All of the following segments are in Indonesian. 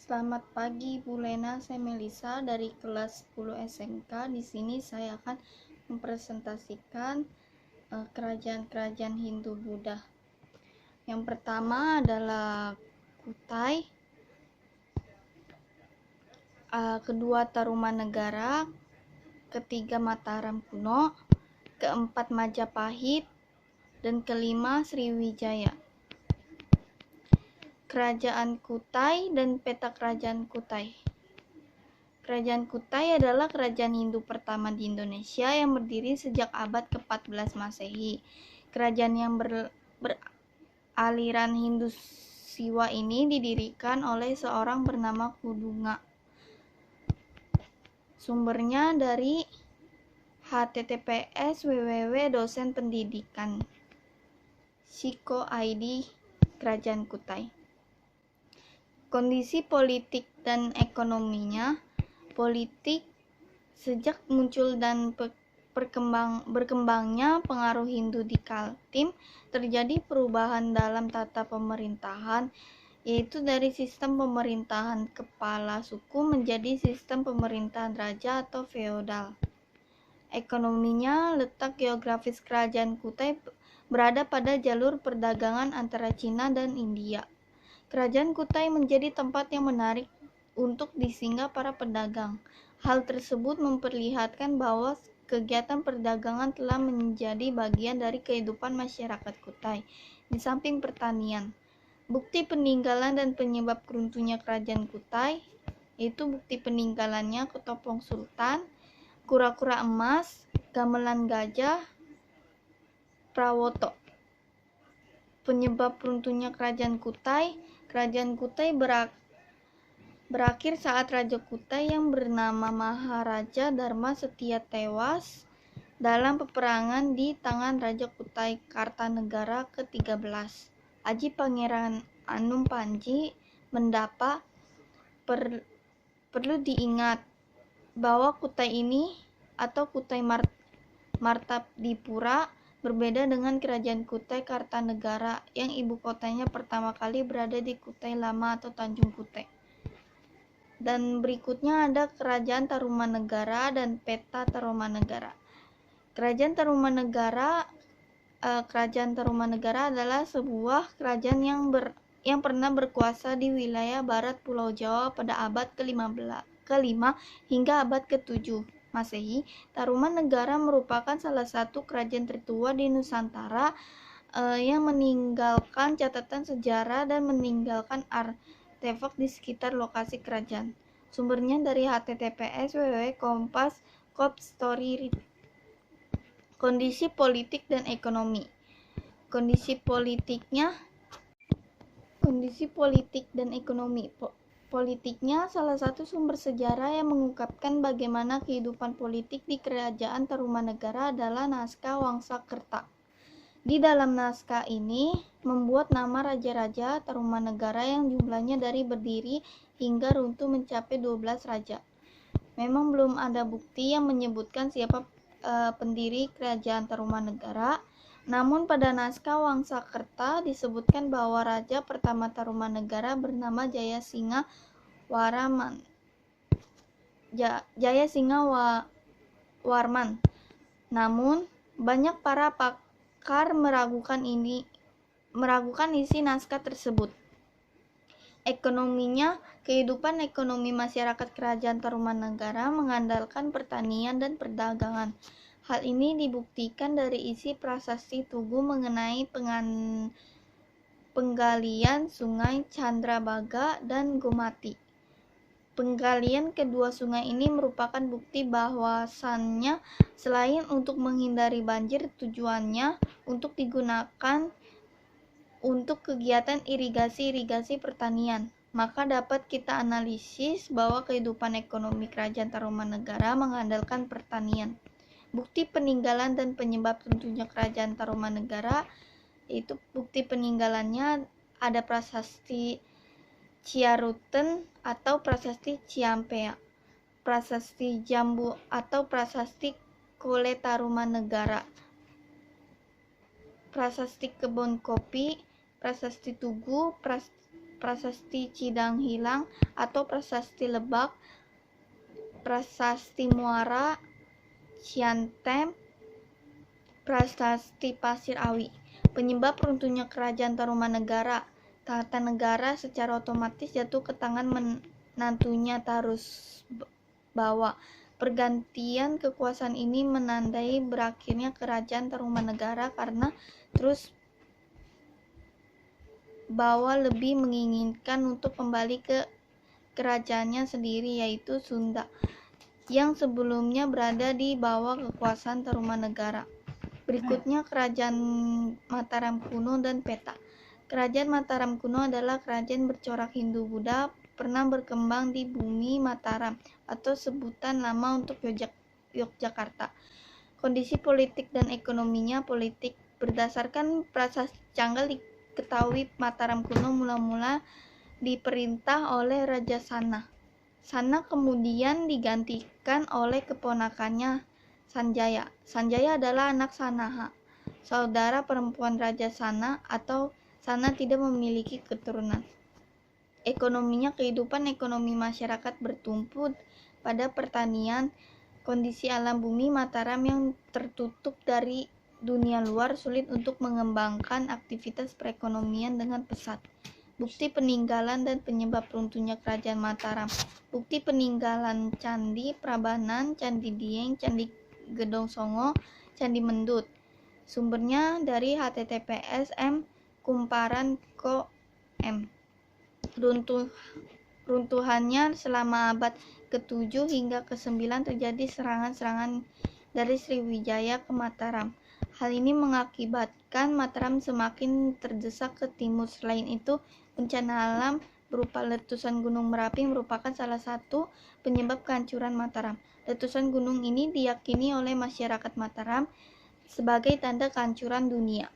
Selamat pagi Bu Lena, saya Melisa dari kelas 10 SMK. Di sini saya akan mempresentasikan kerajaan-kerajaan Hindu-Buddha. Yang pertama adalah Kutai, kedua Tarumanegara, ketiga Mataram kuno, keempat Majapahit, dan kelima Sriwijaya. Kerajaan Kutai dan peta kerajaan Kutai. Kerajaan Kutai adalah kerajaan Hindu pertama di Indonesia yang berdiri sejak abad ke-14 Masehi. Kerajaan yang beraliran Hindu Siwa ini didirikan oleh seorang bernama Kudunga. Sumbernya dari https://www.dosenpendidikan Shiko ID Kerajaan Kutai. Kondisi politik dan ekonominya. Politik, sejak muncul dan berkembangnya pengaruh Hindu di Kaltim, terjadi perubahan dalam tata pemerintahan, yaitu dari sistem pemerintahan kepala suku menjadi sistem pemerintahan raja atau feodal. Ekonominya, letak geografis kerajaan Kutai berada pada jalur perdagangan antara Cina dan India. Kerajaan Kutai menjadi tempat yang menarik untuk disinggah para pedagang. Hal tersebut memperlihatkan bahwa kegiatan perdagangan telah menjadi bagian dari kehidupan masyarakat Kutai, di samping pertanian. Bukti peninggalan dan penyebab runtuhnya kerajaan Kutai, yaitu bukti peninggalannya ketopong sultan, kura-kura emas, gamelan gajah, prawoto. Penyebab runtuhnya kerajaan Kutai. Kerajaan Kutai berakhir saat Raja Kutai yang bernama Maharaja Dharma Setia tewas dalam peperangan di tangan Raja Kutai Kartanegara ke-13. Aji Pangeran Anum Panji Mendapa. Perlu diingat bahwa Kutai ini atau Kutai Martapdipura berbeda dengan Kerajaan Kutai Kartanegara yang ibu kotanya pertama kali berada di Kutai Lama atau Tanjung Kutai. Dan berikutnya ada Kerajaan Tarumanegara dan peta Tarumanegara. Kerajaan Tarumanegara adalah sebuah kerajaan yang pernah berkuasa di wilayah barat Pulau Jawa pada abad ke-5 hingga abad ke-7 Masehi. Tarumanegara merupakan salah satu kerajaan tertua di Nusantara yang meninggalkan catatan sejarah dan meninggalkan artefak di sekitar lokasi kerajaan. Sumbernya dari https://www.kompas.co.id. Kondisi politik dan ekonomi. Kondisi politik dan ekonomi. Politiknya, salah satu sumber sejarah yang mengungkapkan bagaimana kehidupan politik di Kerajaan Tarumanegara adalah naskah Wangsakerta. Di dalam naskah ini membuat nama raja-raja Tarumanegara yang jumlahnya dari berdiri hingga runtuh mencapai 12 raja. Memang belum ada bukti yang menyebutkan siapa pendiri Kerajaan Tarumanegara. Namun pada naskah Wangsakerta disebutkan bahwa raja pertama Tarumanegara bernama Jayasingha Warman. Namun banyak para pakar meragukan isi naskah tersebut. Ekonominya, kehidupan ekonomi masyarakat Kerajaan Tarumanegara mengandalkan pertanian dan perdagangan. Hal ini dibuktikan dari isi prasasti Tugu mengenai penggalian Sungai Chandrabhaga dan Gomati. Penggalian kedua sungai ini merupakan bukti bahwasannya selain untuk menghindari banjir, tujuannya untuk digunakan untuk kegiatan irigasi pertanian. Maka dapat kita analisis bahwa kehidupan ekonomi Kerajaan Tarumanegara mengandalkan pertanian. Bukti peninggalan dan penyebab runtuhnya Kerajaan Tarumanegara, yaitu bukti peninggalannya ada prasasti Ciaruten atau prasasti Ciampea, prasasti Jambu atau prasasti Kole Tarumanegara, prasasti Kebon Kopi, prasasti Tugu, Prasasti Cidang Hilang atau Prasasti Lebak, Prasasti Muara, Ciantem, Prasasti Pasir Awi. Penyebab runtuhnya Kerajaan Tarumanegara. Tahta negara secara otomatis jatuh ke tangan menantunya Tarusbawa. Pergantian kekuasaan ini menandai berakhirnya Kerajaan Tarumanegara karena Tarusbawa lebih menginginkan untuk kembali ke kerajaannya sendiri, yaitu Sunda, yang sebelumnya berada di bawah kekuasaan Tarumanegara. Berikutnya Kerajaan Mataram kuno dan peta. Kerajaan Mataram kuno adalah kerajaan bercorak Hindu-Buddha pernah berkembang di bumi Mataram atau sebutan lama untuk Yogyakarta. Kondisi politik dan ekonominya. Politik berdasarkan prasasti Canggal diketahui Mataram kuno mula-mula diperintah oleh Raja Sana. Sana kemudian digantikan oleh keponakannya Sanjaya. Sanjaya adalah anak Sanaha, saudara perempuan Raja Sana, atau Sana tidak memiliki keturunan. Ekonominya, kehidupan ekonomi masyarakat bertumpu pada pertanian. Kondisi alam bumi Mataram yang tertutup dari dunia luar sulit untuk mengembangkan aktivitas perekonomian dengan pesat. Bukti peninggalan dan penyebab runtuhnya Kerajaan Mataram. Bukti peninggalan Candi Prabanan, Candi Dieng, Candi Gedong Songo, Candi Mendut. Sumbernya dari https://m kumparan.co.m. Runtuhannya selama abad ke-7 hingga ke-9 terjadi serangan-serangan dari Sriwijaya ke Mataram. Hal ini mengakibatkan Mataram semakin terdesak ke timur. Selain itu, bencana alam berupa letusan Gunung Merapi merupakan salah satu penyebab kehancuran Mataram. Letusan gunung ini diyakini oleh masyarakat Mataram sebagai tanda kehancuran dunia.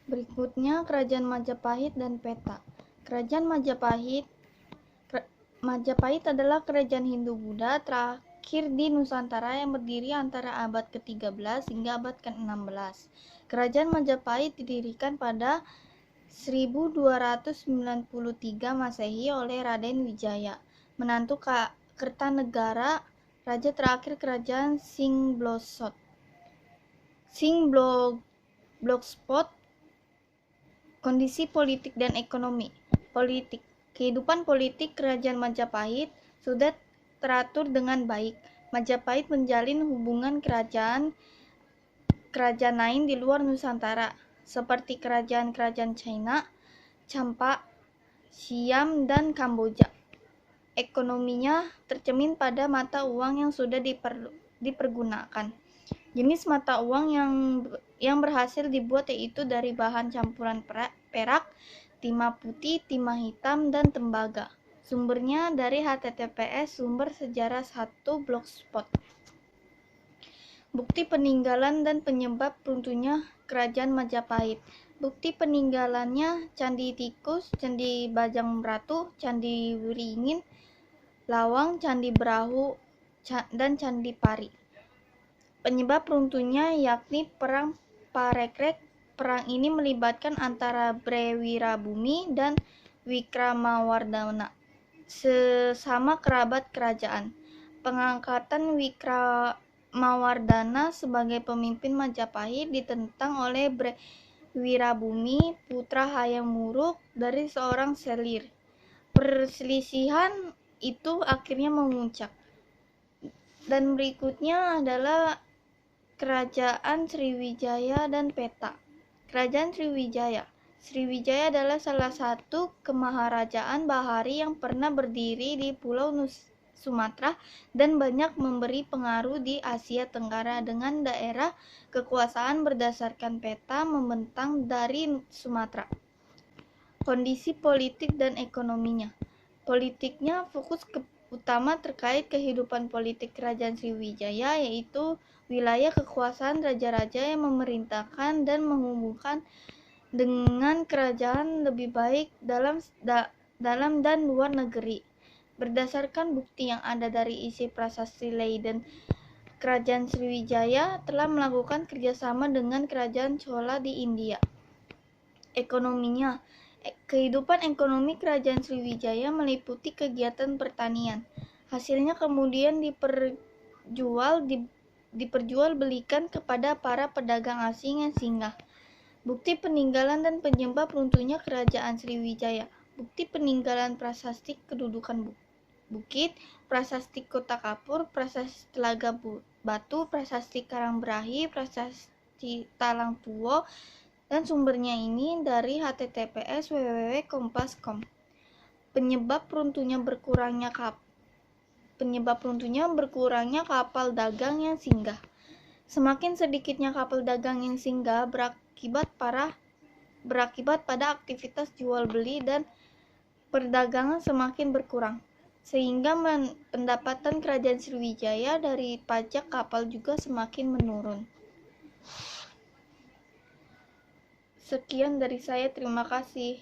Berikutnya Kerajaan Majapahit dan peta. Kerajaan Majapahit adalah kerajaan Hindu-Buddha terakhir di Nusantara yang berdiri antara abad ke-13 hingga abad ke-16. Kerajaan Majapahit didirikan pada 1293 Masehi oleh Raden Wijaya, menantu Kertanegara, raja terakhir Kerajaan Blogspot. Kondisi politik dan ekonomi. Politik. Kehidupan politik Kerajaan Majapahit sudah teratur dengan baik. Majapahit menjalin hubungan kerajaan lain di luar Nusantara, seperti kerajaan-kerajaan China, Champa, Siam, dan Kamboja. Ekonominya tercermin pada mata uang yang sudah dipergunakan. Jenis mata uang yang berhasil dibuat yaitu dari bahan campuran perak, timah putih, timah hitam, dan tembaga. Sumbernya dari https sumber sejarah 1 blogspot. Bukti peninggalan dan penyebab runtuhnya Kerajaan Majapahit. Bukti peninggalannya Candi Tikus, Candi Bajang Ratu, Candi Wiringin, Lawang, Candi Berahu, dan Candi Pari. Penyebab runtuhnya yakni Perang Parekrek. Perang ini melibatkan antara Brewirabumi dan Wikramawardhana, sesama kerabat kerajaan. Pengangkatan Wikramawardhana sebagai pemimpin Majapahit ditentang oleh Brewirabumi, putra Hayam Wuruk, dari seorang selir. Perselisihan itu akhirnya memuncak. Dan berikutnya adalah Kerajaan Sriwijaya dan peta. Kerajaan Sriwijaya. Sriwijaya adalah salah satu kemaharajaan bahari yang pernah berdiri di Pulau Sumatera dan banyak memberi pengaruh di Asia Tenggara dengan daerah kekuasaan berdasarkan peta membentang dari Sumatera. Kondisi politik dan ekonominya. Politiknya fokus utama terkait kehidupan politik Kerajaan Sriwijaya, yaitu wilayah kekuasaan raja-raja yang memerintahkan dan menghubungkan dengan kerajaan lebih baik dalam dan luar negeri. Berdasarkan bukti yang ada dari isi prasasti Leiden, Kerajaan Sriwijaya telah melakukan kerjasama dengan Kerajaan Chola di India. Ekonominya. Kehidupan ekonomi Kerajaan Sriwijaya meliputi kegiatan pertanian. Hasilnya kemudian diperjualbelikan kepada para pedagang asing yang singgah. Bukti peninggalan dan penyebab runtuhnya Kerajaan Sriwijaya. Bukti peninggalan prasasti kedudukan bukit, prasasti Kota Kapur, prasasti Telaga Batu, prasasti Karangberahi, prasasti Talang Puo, dan sumbernya ini dari https://www.kompas.com. Penyebab runtuhnya berkurangnya kapal dagang yang singgah. Semakin sedikitnya kapal dagang yang singgah berakibat pada aktivitas jual beli dan perdagangan semakin berkurang, sehingga pendapatan Kerajaan Sriwijaya dari pajak kapal juga semakin menurun. Sekian dari saya, terima kasih.